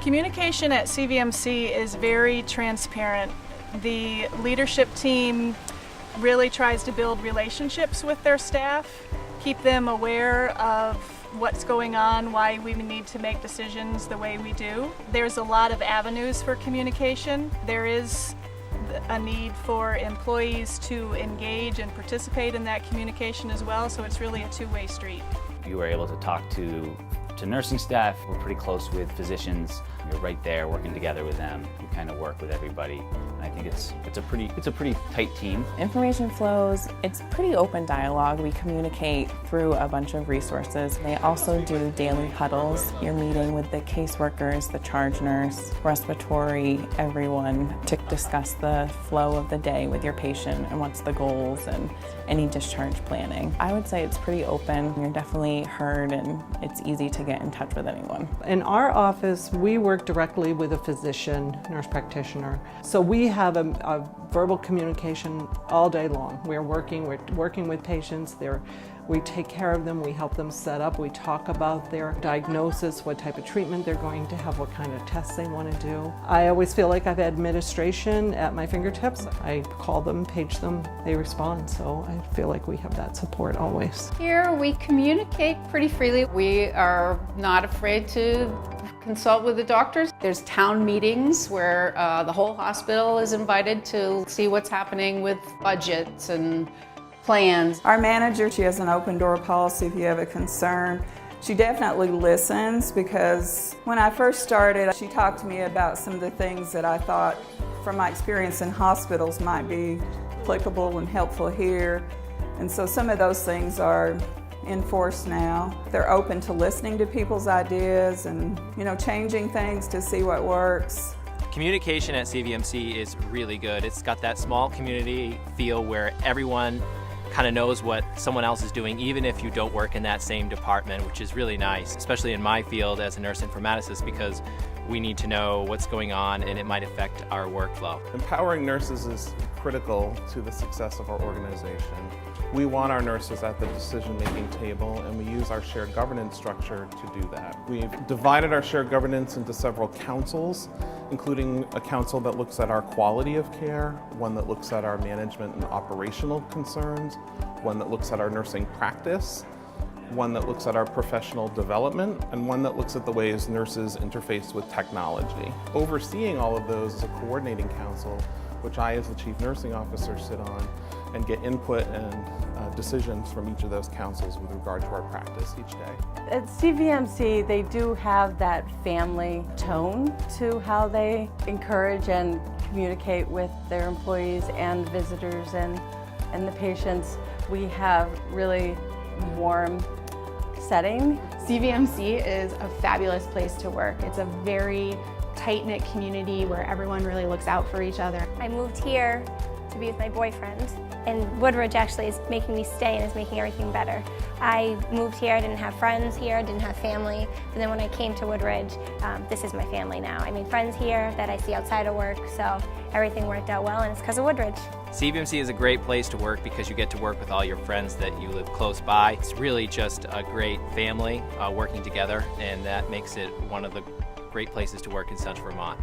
Communication at CVMC is very transparent. The leadership team really tries to build relationships with their staff, keep them aware of what's going on, why we need to make decisions the way we do. There's a lot of avenues for communication. There is a need for employees to engage and participate in that communication as well, so it's really a two-way street. You were able to talk to nursing staff. We're pretty close with physicians. You're right there working together with them. You kind of work with everybody. And I think it's a pretty tight team. Information flows, it's pretty open dialogue. We communicate through a bunch of resources. They also do daily huddles. You're meeting with the caseworkers, the charge nurse, respiratory, everyone to discuss the flow of the day with your patient and what's the goals and any discharge planning. I would say it's pretty open. You're definitely heard and it's easy to get in touch with anyone. In our office, we work directly with a physician, nurse practitioner. So we have a verbal communication all day long. We're working with patients. We take care of them, we help them set up, we talk about their diagnosis, what type of treatment they're going to have, what kind of tests they want to do. I always feel like I've administration at my fingertips. I call them, page them, they respond, so I feel like we have that support always. Here we communicate pretty freely. We are not afraid to consult with the doctors. There's town meetings where the whole hospital is invited to see what's happening with budgets and plans. Our manager, she has an open door policy if you have a concern. She definitely listens because when I first started, she talked to me about some of the things that I thought from my experience in hospitals might be applicable and helpful here. And so some of those things are in force now. They're open to listening to people's ideas and, changing things to see what works. Communication at CVMC is really good. It's got that small community feel where everyone kind of knows what someone else is doing, even if you don't work in that same department, which is really nice, especially in my field as a nurse informaticist, because we need to know what's going on and it might affect our workflow. Empowering nurses is critical to the success of our organization. We want our nurses at the decision-making table, and we use our shared governance structure to do that. We've divided our shared governance into several councils, including a council that looks at our quality of care, one that looks at our management and operational concerns, one that looks at our nursing practice, one that looks at our professional development, and one that looks at the ways nurses interface with technology. Overseeing all of those is a coordinating council, which I, as the Chief Nursing Officer, sit on and get input and decisions from each of those councils with regard to our practice each day. At CVMC, they do have that family tone to how they encourage and communicate with their employees and visitors and the patients. We have really warm setting. CVMC is a fabulous place to work. It's a very tight-knit community where everyone really looks out for each other. I moved here to be with my boyfriend, and Woodridge actually is making me stay and is making everything better. I moved here, I didn't have friends here, I didn't have family, but then when I came to Woodridge, this is my family now. I mean, friends here that I see outside of work, so everything worked out well, and it's because of Woodridge. CVMC is a great place to work because you get to work with all your friends that you live close by. It's really just a great family working together, and that makes it one of the great places to work in Central Vermont.